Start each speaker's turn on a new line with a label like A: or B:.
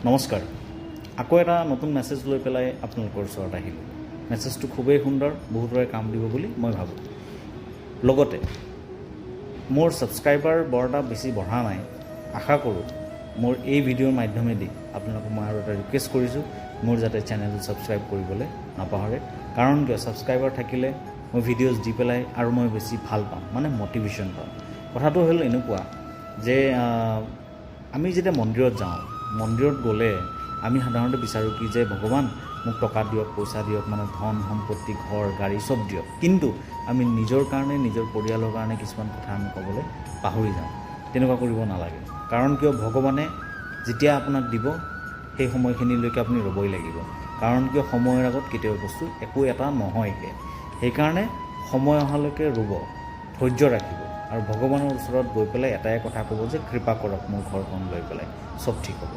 A: নমস্কাৰ আকৌ এটা নতুন মেছেজ লৈ পেলাই আপোনালোকৰ ওচৰত আহিলোঁ। মেছেজটো খুবেই সুন্দৰ, বহুতৰে কাম দিব বুলি মই ভাবোঁ। লগতে মোৰ ছাবস্ক্ৰাইবাৰ বৰ এটা বেছি বঢ়া নাই। আশা কৰোঁ মোৰ এই ভিডিঅ'ৰ মাধ্যমেদি আপোনালোকক মই আৰু এটা ৰিকুৱেষ্ট কৰিছোঁ, মোৰ যাতে চেনেলটো ছাবস্ক্ৰাইব কৰিবলৈ নাপাহৰে। কাৰণ কিয়, ছাবস্ক্ৰাইবাৰ থাকিলে মই ভিডিঅ'জ দি পেলাই আৰু মই বেছি ভাল পাম, মানে মটিভেশ্যন পাম। কথাটো হ'ল এনেকুৱা যে আমি যেতিয়া মন্দিৰত যাওঁ, মন্দিৰত গ'লে আমি সাধাৰণতে বিচাৰোঁ কি যে ভগৱান মোক টকা দিয়ক, পইচা দিয়ক, মানে ধন সম্পত্তি, ঘৰ গাড়ী চব দিয়ক। কিন্তু আমি নিজৰ কাৰণে, নিজৰ পৰিয়ালৰ কাৰণে কিছুমান কথা আমি ক'বলৈ পাহৰি যাওঁ। তেনেকুৱা কৰিব নালাগে। কাৰণ কিয়, ভগৱানে যেতিয়া আপোনাক দিব সেই সময়খিনিলৈকে আপুনি ৰ'বই লাগিব। কাৰণ কিয়, সময়ৰ আগত কেতিয়াও বস্তু একো এটা নহয়গৈ। সেইকাৰণে সময় অহালৈকে ৰ'ব, ধৈৰ্য ৰাখিব আৰু ভগৱানৰ ওচৰত গৈ পেলাই এটাই কথা ক'ব যে কৃপা কৰক মোৰ ঘৰখন লৈ পেলাই, চব ঠিক হ'ব।